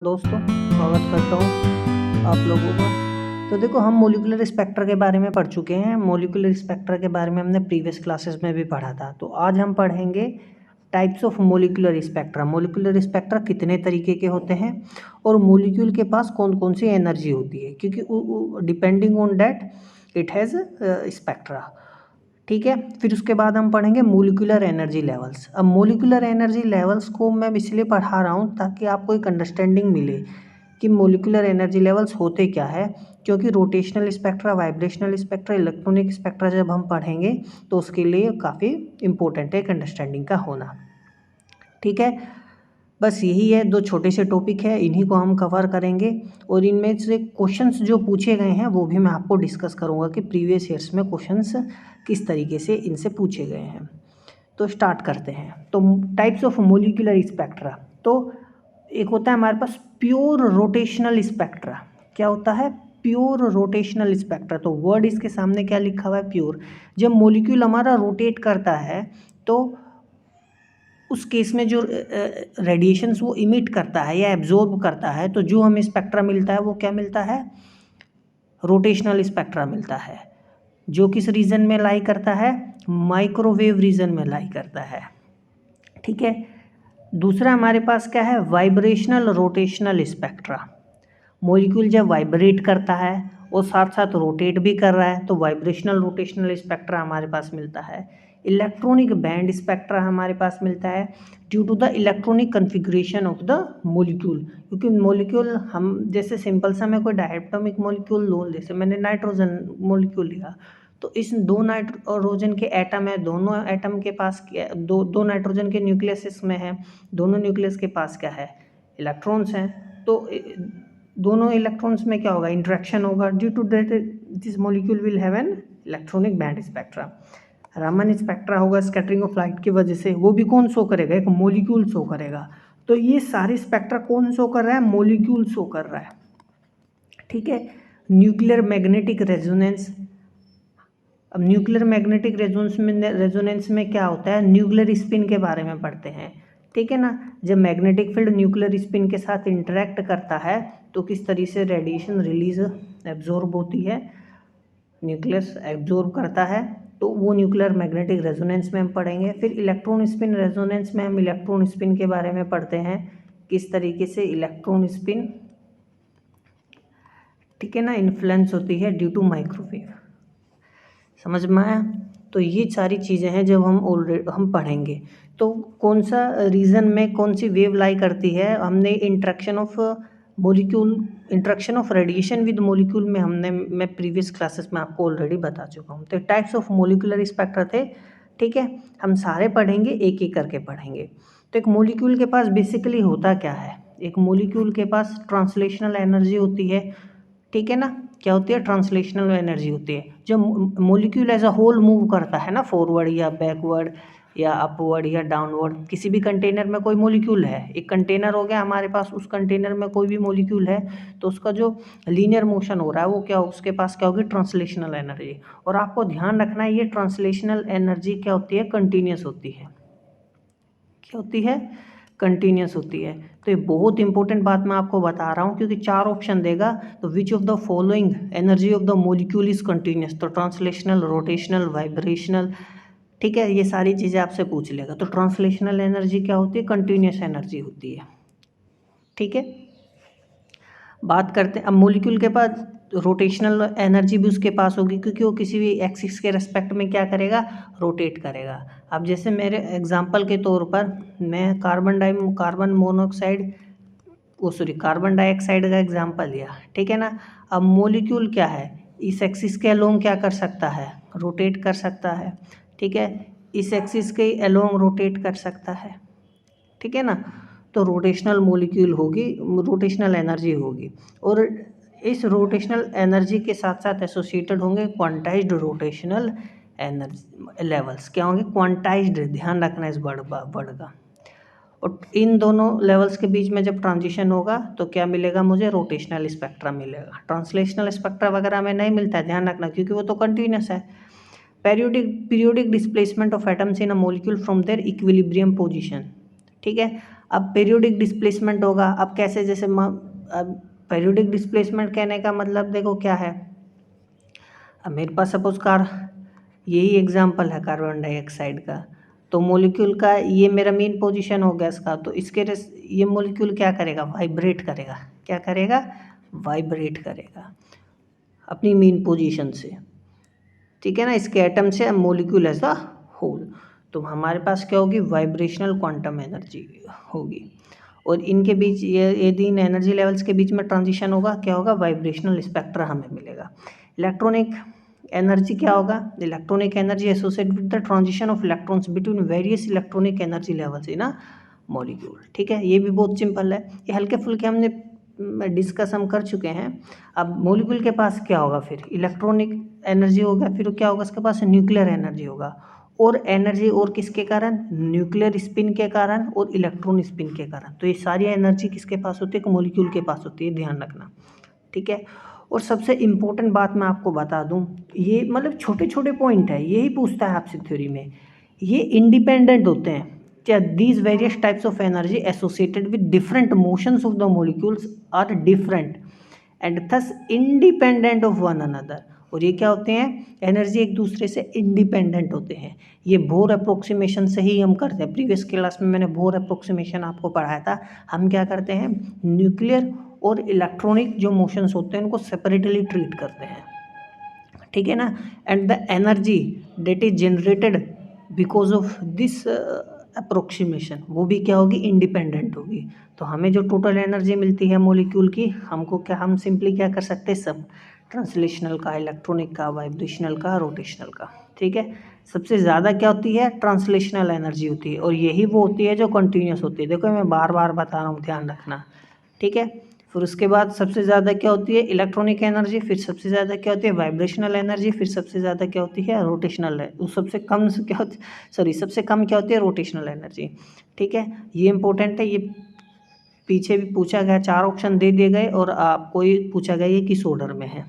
दोस्तों, स्वागत करता हूँ आप लोगों का। तो देखो, हम मॉलिक्यूलर स्पेक्ट्रा के बारे में पढ़ चुके हैं। मॉलिक्यूलर स्पेक्ट्रा के बारे में हमने प्रीवियस क्लासेस में भी पढ़ा था। तो आज हम पढ़ेंगे types of molecular spectra. Molecular spectra कितने तरीके के होते हैं और मॉलिक्यूल के पास कौन कौन सी एनर्जी होती है, क्योंकि depending on that it has spectra. ठीक है, फिर उसके बाद हम पढ़ेंगे मॉलिक्यूलर एनर्जी लेवल्स। अब मॉलिक्यूलर एनर्जी लेवल्स को मैं इसलिए पढ़ा रहा हूँ ताकि आपको एक अंडरस्टैंडिंग मिले कि मॉलिक्यूलर एनर्जी लेवल्स होते क्या है, क्योंकि rotational spectra, vibrational spectra, electronic spectra जब हम पढ़ेंगे तो उसके लिए काफ़ी इंपॉर्टेंट है एक अंडरस्टैंडिंग का होना। ठीक है, बस यही है, दो छोटे से टॉपिक है, इन्हीं को हम कवर करेंगे और इनमें से क्वेश्चंस जो पूछे गए हैं वो भी मैं आपको डिस्कस करूँगा कि प्रीवियस ईयर्स में क्वेश्चंस किस तरीके से इनसे पूछे गए हैं। तो स्टार्ट करते हैं। तो टाइप्स ऑफ मॉलिक्यूलर स्पेक्ट्रा, तो एक होता है हमारे पास प्योर रोटेशनल स्पेक्ट्रा। क्या होता है? Pure rotational spectra. तो वर्ड इसके सामने क्या लिखा हुआ है? प्योर। जब मॉलिक्यूल हमारा रोटेट करता है तो उस केस में जो रेडिएशंस वो इमिट करता है या एब्जॉर्ब करता है, तो जो हमें स्पेक्ट्रा मिलता है वो क्या मिलता है? रोटेशनल स्पेक्ट्रा मिलता है, जो किस रीजन में लाई करता है? माइक्रोवेव रीजन में लाई करता है। ठीक है, दूसरा हमारे पास क्या है? Vibrational rotational spectra. मॉलिक्यूल जब वाइब्रेट करता है और साथ साथ रोटेट भी कर रहा है तो वाइब्रेशनल रोटेशनल स्पेक्ट्रा हमारे पास मिलता है। इलेक्ट्रॉनिक बैंड स्पेक्ट्रा हमारे पास मिलता है due to the electronic configuration of the molecule. क्योंकि मॉलिक्यूल, हम जैसे सिंपल सा मैं कोई डायटोमिक मॉलिक्यूल लूँ, जैसे मैंने नाइट्रोजन मॉलिक्यूल लिया, तो इस दो नाइट्रोजन के एटम है, दोनों एटम के पास दो नाइट्रोजन के न्यूक्लियस में है, दोनों न्यूक्लियस के पास क्या है? इलेक्ट्रॉन्स हैं। तो दोनों इलेक्ट्रॉन्स में क्या होगा? इंट्रैक्शन होगा। Due to that this molecule will have an electronic band spectra. Raman spectra होगा स्कैटरिंग ऑफ लाइट की वजह से, वो भी कौन शो करेगा? एक मॉलिक्यूल शो करेगा। तो ये सारे स्पेक्ट्रा कौन शो कर रहा है? मॉलिक्यूल शो कर रहा है। ठीक है, न्यूक्लियर मैग्नेटिक रेजोनेंस। अब न्यूक्लियर मैग्नेटिक रेजोनेंस में क्या होता है? न्यूक्लियर स्पिन के बारे में पढ़ते हैं। ठीक है ना, जब मैग्नेटिक फील्ड न्यूक्लियर स्पिन के साथ इंटरेक्ट करता है तो किस तरीके से रेडिएशन रिलीज एब्जॉर्ब होती है, न्यूक्लियस एब्जॉर्ब करता है, तो वो न्यूक्लियर मैग्नेटिक रेजोनेंस में हम पढ़ेंगे। फिर इलेक्ट्रॉन स्पिन रेजोनेंस में हम इलेक्ट्रॉन स्पिन के बारे में पढ़ते हैं, किस तरीके से इलेक्ट्रॉन स्पिन, ठीक है ना, इन्फ्लुएंस होती है ड्यू टू माइक्रोवेव। समझ में आया? तो ये सारी चीज़ें हैं जब हम पढ़ेंगे। तो कौन सा रीजन में कौन सी वेव लाई करती है, हमने interaction of molecule, interaction of radiation with molecule में मैं प्रीवियस क्लासेस में आपको ऑलरेडी बता चुका हूँ। तो टाइप्स ऑफ मॉलिक्यूलर स्पेक्ट्रा थे। ठीक है, हम सारे पढ़ेंगे, एक एक करके पढ़ेंगे। तो एक मॉलिक्यूल के पास बेसिकली होता क्या है? एक मॉलिक्यूल के पास ट्रांसलेशनल एनर्जी होती है। ठीक है ना, क्या होती है? ट्रांसलेशनल एनर्जी होती है। जब molecule as a whole move करता है ना, फॉरवर्ड या बैकवर्ड या अपवर्ड या डाउनवर्ड, किसी भी कंटेनर में कोई मॉलिक्यूल है, एक कंटेनर हो गया हमारे पास, उस कंटेनर में कोई भी मॉलिक्यूल है, तो उसका जो लीनियर मोशन हो रहा है वो क्या, उसके पास क्या होगी? Translational energy. और आपको ध्यान रखना है, ये ट्रांसलेशनल एनर्जी क्या होती है? कंटिन्यूस होती है। क्या होती है? कंटिन्यूस होती है। तो ये बहुत इंपॉर्टेंट बात मैं आपको बता रहा हूँ, क्योंकि 4 ऑप्शन देगा, तो which of the following energy of the molecule is continuous? तो ट्रांसलेशनल, रोटेशनल, वाइब्रेशनल, ठीक है, ये सारी चीज़ें आपसे पूछ लेगा। तो ट्रांसलेशनल एनर्जी क्या होती है? कंटिन्यूस एनर्जी होती है। ठीक है, बात करते हैं अब मॉलिक्यूल के पास रोटेशनल एनर्जी भी उसके पास होगी, क्योंकि वो किसी भी एक्सिस के रेस्पेक्ट में क्या करेगा? रोटेट करेगा। अब जैसे मेरे एग्जांपल के तौर पर मैं कार्बन मोनोऑक्साइड, कार्बन डाइऑक्साइड का एग्जांपल लिया। ठीक है ना, अब मॉलिक्यूल क्या है? इस एक्सिस के अलोंग क्या कर सकता है? रोटेट कर सकता है। ठीक है, इस एक्सिस के अलोंग रोटेट कर सकता है। ठीक है ना, तो रोटेशनल मॉलिक्यूल होगी, रोटेशनल एनर्जी होगी। और इस रोटेशनल एनर्जी के साथ साथ एसोसिएटेड होंगे क्वांटाइज्ड रोटेशनल एनर्जी लेवल्स। क्या होंगे? क्वांटाइज्ड। ध्यान रखना इस वर्ड का। और इन दोनों लेवल्स के बीच में जब ट्रांजिशन होगा तो क्या मिलेगा मुझे? रोटेशनल स्पेक्ट्रा मिलेगा। ट्रांसलेशनल स्पेक्ट्रा वगैरह में नहीं मिलता है, ध्यान रखना, क्योंकि वो तो कंटिन्यूस है। Periodic displacement of atoms in a molecule from their equilibrium position. ठीक है, अब पीरियोडिक डिस्प्लेसमेंट होगा। अब कैसे, जैसे अब पीरियोडिक डिस्प्लेसमेंट कहने का मतलब देखो क्या है। अब मेरे पास सपोज यही एग्जांपल है कार्बन डाइऑक्साइड का, तो मॉलिक्यूल का ये मेरा मेन पोजीशन हो गया इसका, तो इसके ये मॉलिक्यूल क्या करेगा, वाइब्रेट करेगा। क्या करेगा, वाइब्रेट करेगा अपनी मेन पोजीशन से, ठीक है ना। इसके एटम से मॉलिक्यूल एज अ होल, तो हमारे पास क्या होगी, वाइब्रेशनल क्वांटम एनर्जी होगी। और इनके बीच यदि इन एनर्जी लेवल्स के बीच में ट्रांजिशन होगा, क्या होगा, वाइब्रेशनल स्पेक्ट्रा हमें मिलेगा। इलेक्ट्रॉनिक एनर्जी क्या होगा, electronic energy associated with the transition of electrons between various electronic energy levels in a molecule, ठीक है। ये भी बहुत सिंपल है, ये हल्के फुल्के हमने डिस्कस हम कर चुके हैं। अब मॉलिक्यूल के पास क्या होगा, फिर इलेक्ट्रॉनिक एनर्जी होगा, फिर क्या होगा उसके पास, न्यूक्लियर एनर्जी होगा। और एनर्जी और किसके कारण, न्यूक्लियर स्पिन के कारण और इलेक्ट्रॉन स्पिन के कारण। तो ये सारी एनर्जी किसके पास होती है, मॉलिक्यूल के पास होती है, ध्यान रखना, ठीक है। और सबसे इम्पोर्टेंट बात मैं आपको बता दूं, ये मतलब छोटे छोटे पॉइंट है, यही पूछता है आपसे थ्योरी में, ये इंडिपेंडेंट होते हैं। क्या these various types of energy associated with different motions of the molecules are different and thus independent of one another. और ये क्या होते हैं, एनर्जी एक दूसरे से इंडिपेंडेंट होते हैं। ये बोर अप्रोक्सीमेशन से ही हम करते हैं। प्रीवियस क्लास में मैंने बोर अप्रोक्सीमेशन आपको पढ़ाया था। हम क्या करते हैं, न्यूक्लियर और इलेक्ट्रॉनिक जो मोशंस होते हैं उनको सेपरेटली ट्रीट करते हैं, ठीक है ना। And the energy date is generated because of this approximation, वो भी क्या होगी, इंडिपेंडेंट होगी। तो हमें जो टोटल एनर्जी मिलती है मॉलिक्यूल की, हमको क्या, हम सिंपली क्या कर सकते हैं, सब ट्रांसलेशनल का, इलेक्ट्रॉनिक का, वाइब्रेशनल का, रोटेशनल का, ठीक है। सबसे ज़्यादा क्या होती है, ट्रांसलेशनल एनर्जी होती है, और यही वो होती है जो कंटिन्यूस होती है। देखो मैं बार बार बता रहा हूँ, ध्यान रखना, ठीक है। फिर उसके बाद सबसे ज़्यादा क्या होती है, इलेक्ट्रॉनिक एनर्जी, फिर सबसे ज़्यादा क्या होती है, वाइब्रेशनल एनर्जी, फिर सबसे ज़्यादा क्या होती है, रोटेशनल है। सबसे कम क्या होती, सबसे कम क्या होती है, रोटेशनल एनर्जी, ठीक है। ये इंपॉर्टेंट है, ये पीछे भी पूछा गया, 4 ऑप्शन दे दिए गए और आपको ये पूछा गया ये किस ऑर्डर में है,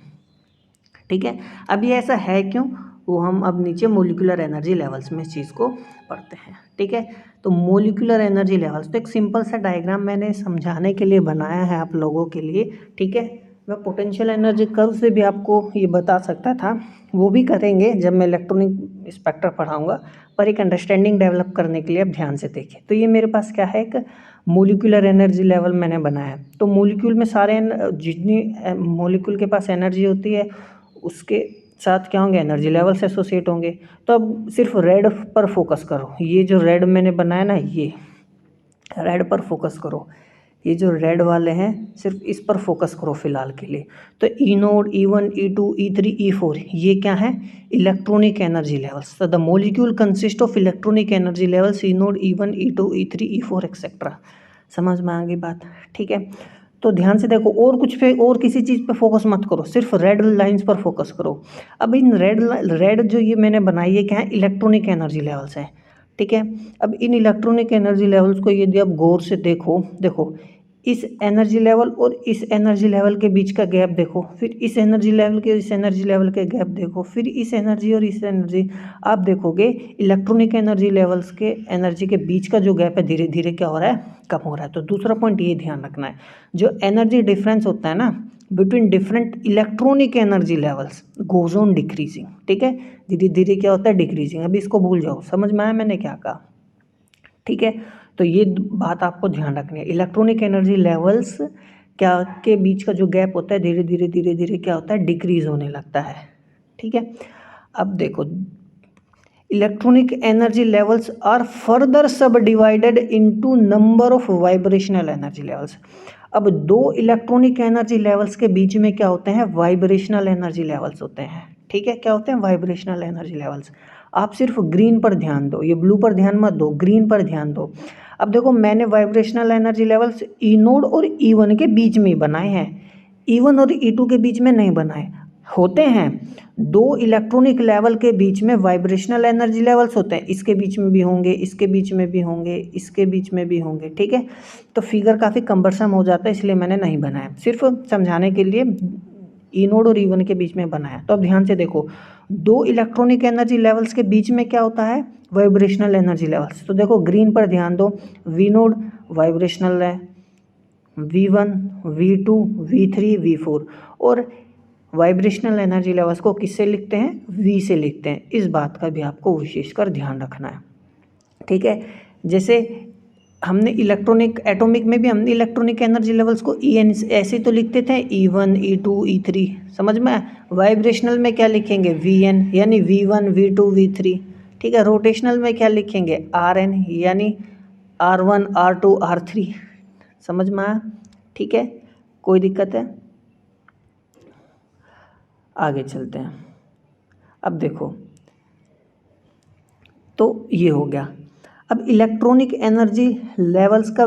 ठीक है। अब ये ऐसा है क्यों, वो हम अब नीचे मोलिकुलर एनर्जी लेवल्स में इस चीज़ को पढ़ते हैं, ठीक है। तो मोलिकुलर एनर्जी लेवल्स, तो एक सिंपल सा डायग्राम मैंने समझाने के लिए बनाया है आप लोगों के लिए, ठीक है। मैं पोटेंशियल एनर्जी कर्व से भी आपको ये बता सकता था, वो भी करेंगे जब मैं इलेक्ट्रॉनिक स्पेक्ट्रा पढ़ाऊँगा, पर एक अंडरस्टैंडिंग डेवलप करने के लिए आप ध्यान से देखें। तो ये मेरे पास क्या है, एक मोलिकुलर एनर्जी लेवल मैंने बनाया। तो मोलिक्यूल में सारे जितनी मोलिक्यूल के पास एनर्जी होती है उसके साथ क्या होंगे, एनर्जी लेवल से एसोसिएट होंगे। तो अब सिर्फ रेड पर फोकस करो, ये जो रेड मैंने बनाया ना, ये रेड पर फोकस करो, ये जो रेड वाले हैं सिर्फ इस पर फोकस करो फिलहाल के लिए। तो ई node, E1, E2, E3, E4 ये क्या है, इलेक्ट्रॉनिक एनर्जी लेवल्स। तो the molecule consist of electronic energy levels E node, E1, E2, E3, E4 etcetera. समझ में आ गई बात, ठीक है। तो ध्यान से देखो, और कुछ पे और किसी चीज़ पे फोकस मत करो, सिर्फ रेड लाइंस पर फोकस करो। अब इन रेड जो ये मैंने बनाई है क्या है, इलेक्ट्रॉनिक एनर्जी लेवल्स हैं, ठीक है। अब इन इलेक्ट्रॉनिक एनर्जी लेवल्स को यदि आप गौर से देखो इस एनर्जी लेवल और इस एनर्जी लेवल के बीच का गैप देखो, फिर इस एनर्जी लेवल के इस एनर्जी लेवल के गैप देखो, फिर इस एनर्जी और इस एनर्जी, आप देखोगे इलेक्ट्रॉनिक एनर्जी लेवल्स के एनर्जी के बीच का जो गैप है धीरे धीरे क्या हो रहा है, कम हो रहा है। तो दूसरा पॉइंट ये ध्यान रखना है, जो एनर्जी डिफरेंस होता है ना between different electronic energy levels goes on decreasing, ठीक है। धीरे धीरे क्या होता है, डिक्रीजिंग। अभी इसको भूल जाओ, समझ में आया मैंने क्या कहा, ठीक है। तो ये बात आपको ध्यान रखनी है, इलेक्ट्रॉनिक एनर्जी लेवल्स क्या के बीच का जो गैप होता है धीरे धीरे क्या होता है, डिक्रीज होने लगता है, ठीक है। अब देखो, electronic energy levels are further subdivided into number of vibrational energy levels. अब दो इलेक्ट्रॉनिक एनर्जी लेवल्स के बीच में क्या होते हैं, वाइब्रेशनल एनर्जी लेवल्स होते हैं, ठीक है। क्या होते हैं, वाइब्रेशनल एनर्जी लेवल्स। आप सिर्फ ग्रीन पर ध्यान दो, ये ब्लू पर ध्यान मत दो, ग्रीन पर ध्यान दो। अब देखो मैंने वाइब्रेशनल एनर्जी लेवल्स ई नोड और E1 के बीच में बनाए हैं, E1 और E2 के बीच में नहीं बनाए। होते हैं दो इलेक्ट्रॉनिक लेवल के बीच में वाइब्रेशनल एनर्जी लेवल्स होते हैं, इसके बीच में भी होंगे, इसके बीच में भी होंगे, इसके बीच में भी होंगे, ठीक है। तो फिगर काफ़ी कम्बरसम हो जाता है, इसलिए मैंने नहीं बनाया, सिर्फ समझाने के लिए ई नोड और E1 के बीच में बनाया। तो अब ध्यान से देखो, दो इलेक्ट्रॉनिक एनर्जी लेवल्स के बीच में क्या होता है, वाइब्रेशनल एनर्जी लेवल्स। तो देखो ग्रीन पर ध्यान दो, वी नोड वाइब्रेशनल है V1, V2, V3, V4 और वाइब्रेशनल एनर्जी लेवल्स को किससे लिखते हैं? V से लिखते हैं। इस बात का भी आपको विशेषकर ध्यान रखना है, ठीक है। जैसे हमने इलेक्ट्रॉनिक एटॉमिक में भी हमने इलेक्ट्रॉनिक एनर्जी लेवल्स को EN ऐसे तो लिखते थे E1, E2, E3, समझ में। वाइब्रेशनल में क्या लिखेंगे? VN यानी V1, V2, V3, ठीक है। रोटेशनल में क्या लिखेंगे? RN यानी R1, R2, R3, समझ में आया, ठीक है। कोई दिक्कत है? आगे चलते हैं। अब देखो, तो ये हो गया। अब इलेक्ट्रॉनिक एनर्जी लेवल्स का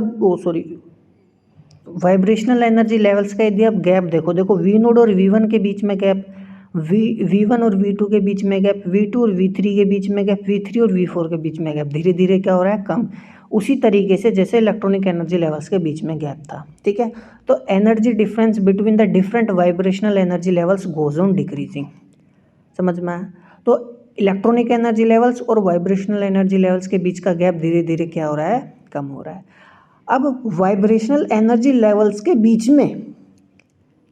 वाइब्रेशनल एनर्जी लेवल्स का यदि आप गैप देखो V0 और V1 के बीच में गैप, V1 और V2 के बीच में गैप, V2 और V3 के बीच में गैप, V3 और V4 के बीच में गैप, धीरे धीरे क्या हो रहा है? कम। उसी तरीके से जैसे इलेक्ट्रॉनिक एनर्जी लेवल्स के बीच में गैप था, ठीक है। तो energy difference between the different vibrational energy levels goes on decreasing, समझ में आया। तो इलेक्ट्रॉनिक एनर्जी लेवल्स और वाइब्रेशनल एनर्जी लेवल्स के बीच का गैप धीरे धीरे क्या हो रहा है? कम हो रहा है। अब वाइब्रेशनल एनर्जी लेवल्स के बीच में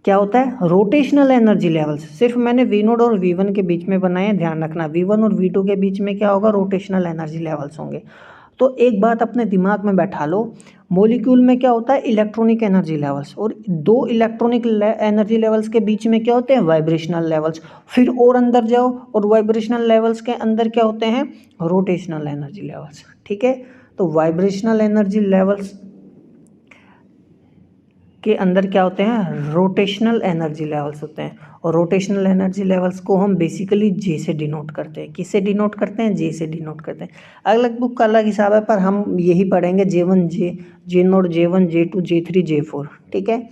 क्या होता है? Rotational energy levels. सिर्फ मैंने V0 और V1 के बीच में बनाए हैं, ध्यान रखना। V1 और V2 के बीच में क्या होगा? रोटेशनल एनर्जी लेवल्स होंगे। तो एक बात अपने दिमाग में बैठा लो, मॉलिक्यूल में क्या होता है? इलेक्ट्रॉनिक एनर्जी लेवल्स, और दो इलेक्ट्रॉनिक एनर्जी लेवल्स के बीच में क्या होते हैं? Vibrational levels. फिर और अंदर जाओ और वाइब्रेशनल लेवल्स के अंदर क्या होते हैं? रोटेशनल एनर्जी लेवल्स, ठीक है। तो वाइब्रेशनल एनर्जी लेवल्स के अंदर क्या होते हैं? रोटेशनल एनर्जी लेवल्स होते हैं। और रोटेशनल एनर्जी लेवल्स को हम बेसिकली J से डिनोट करते हैं। किससे डिनोट करते हैं? J से डिनोट करते हैं। अलग बुक का अलग हिसाब है, पर हम यही पढ़ेंगे J1, J0, J1, J2, J3, J4, ठीक है।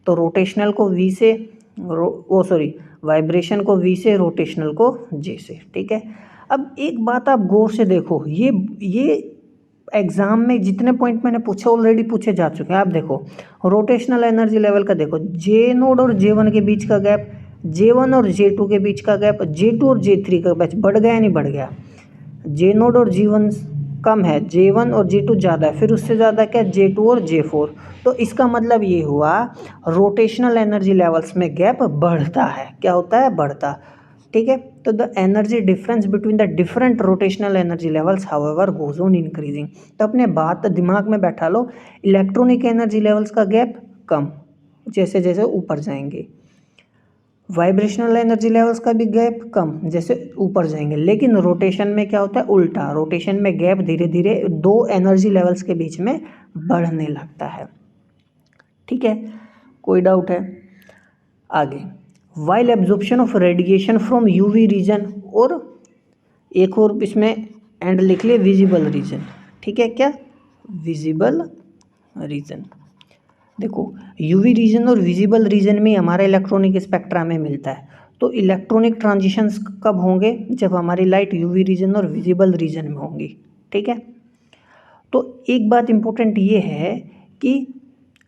तो रोटेशनल को V से, वाइब्रेशन को V से, रोटेशनल को J से, ठीक है। अब एक बात आप गौर से देखो, ये एग्जाम में जितने पॉइंट मैंने पूछे ऑलरेडी पूछे जा चुके हैं। आप देखो रोटेशनल एनर्जी लेवल का देखो, J0 और J1 के बीच का गैप, J1 और J2 के बीच का गैप, J2 और J3 का गैप बढ़ गया नहीं बढ़ गया? J0 और J1 कम है, J1 और J2 ज़्यादा है, फिर उससे ज़्यादा क्या? J2 और J4। तो इसका मतलब ये हुआ रोटेशनल एनर्जी लेवल्स में गैप बढ़ता है। क्या होता है? बढ़ता, ठीक है। तो the energy difference between the different rotational energy levels however goes on increasing. तो अपने बात दिमाग में बैठा लो, इलेक्ट्रॉनिक एनर्जी लेवल्स का गैप कम जैसे जैसे ऊपर जाएंगे, वाइब्रेशनल एनर्जी लेवल्स का भी गैप कम जैसे ऊपर जाएंगे। लेकिन रोटेशन में क्या होता है? उल्टा, रोटेशन में गैप धीरे धीरे दो एनर्जी लेवल्स के बीच में बढ़ने लगता है, ठीक है। कोई डाउट है? आगे, while absorption of radiation from UV region, और एक और इसमें एंड लिख लिए विजिबल रीजन, ठीक है। क्या? Visible region. देखो UV रीजन और विजिबल रीजन में हमारा इलेक्ट्रॉनिक स्पेक्ट्रा में मिलता है। तो इलेक्ट्रॉनिक ट्रांजिशंस कब होंगे? जब हमारी लाइट UV रीजन और विजिबल रीजन में होंगी, ठीक है। तो एक बात इम्पोर्टेंट ये है कि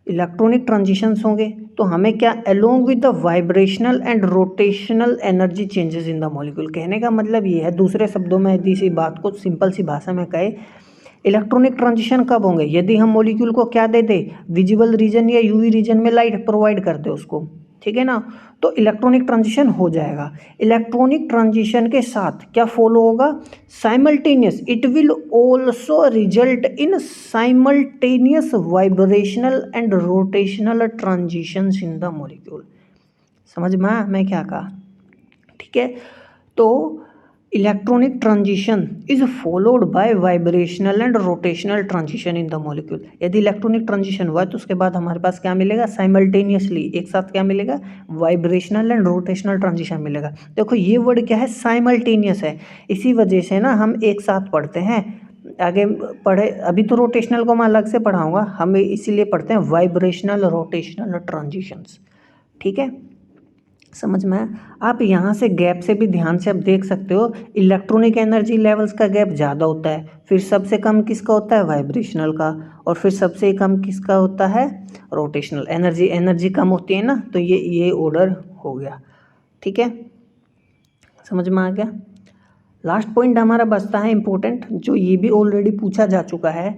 इलेक्ट्रॉनिक ट्रांजिशंस होंगे तो हमें क्या? Along with the vibrational and rotational energy changes in the molecule. कहने का मतलब ये है, दूसरे शब्दों में यदि इसी बात को सिंपल सी भाषा में कहे, इलेक्ट्रॉनिक ट्रांजिशन कब होंगे? यदि हम मॉलिक्यूल को क्या दे दे? विजिबल रीजन या UV रीजन में लाइट प्रोवाइड कर दे उसको, ठीक है ना। तो इलेक्ट्रॉनिक ट्रांजिशन हो जाएगा। इलेक्ट्रॉनिक ट्रांजिशन के साथ क्या फॉलो होगा? Simultaneous, it will also result in simultaneous vibrational and rotational transitions in the molecule. समझ में आया मैं क्या कहा? ठीक है। तो electronic transition is followed by vibrational and rotational transition in the molecule. यदि इलेक्ट्रॉनिक ट्रांजिशन हुआ तो उसके बाद हमारे पास क्या मिलेगा? साइमल्टेनियसली, एक साथ क्या मिलेगा? वाइब्रेशनल एंड रोटेशनल ट्रांजिशन मिलेगा। देखो ये वर्ड क्या है? साइमल्टेनियस है। इसी वजह से ना हम एक साथ पढ़ते हैं। आगे पढ़े, अभी तो रोटेशनल को मैं अलग से पढ़ाऊंगा, हम इसीलिए पढ़ते हैं वाइब्रेशनल रोटेशनल ट्रांजिशंस, ठीक है। समझ में? आप यहाँ से गैप से भी ध्यान से आप देख सकते हो, इलेक्ट्रॉनिक एनर्जी लेवल्स का गैप ज़्यादा होता है, फिर सबसे कम किसका होता है? वाइब्रेशनल का, और फिर सबसे कम किसका होता है? रोटेशनल। एनर्जी कम होती है ना, तो ये ऑर्डर हो गया, ठीक है। समझ में आ गया? लास्ट पॉइंट हमारा बचता है इंपॉर्टेंट, जो ये भी ऑलरेडी पूछा जा चुका है।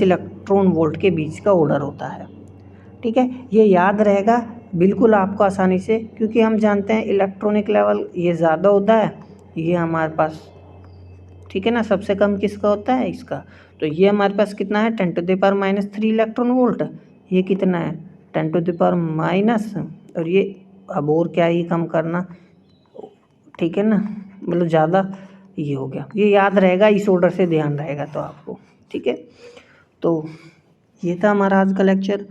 10 इलेक्ट्रॉन वोल्ट के बीच का ऑर्डर होता है। ठीक है, ये याद रहेगा बिल्कुल आपको आसानी से, क्योंकि हम जानते हैं इलेक्ट्रॉनिक लेवल ये ज़्यादा होता है, ये हमारे पास, ठीक है ना, सबसे कम किसका होता है, इसका। तो ये हमारे पास कितना है, 10⁻³ इलेक्ट्रॉन वोल्ट। ये कितना है, 10⁻⁻, और ये अब और क्या ही कम करना, ठीक है ना, मतलब ज़्यादा ये हो गया। ये याद रहेगा, इस ऑर्डर से ध्यान रहेगा तो आपको, ठीक है। तो ये था हमारा आज का लेक्चर।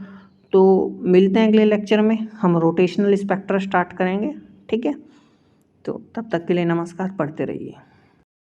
तो मिलते हैं अगले लेक्चर में, हम रोटेशनल स्पेक्ट्रा स्टार्ट करेंगे, ठीक है। तो तब तक के लिए नमस्कार, पढ़ते रहिए।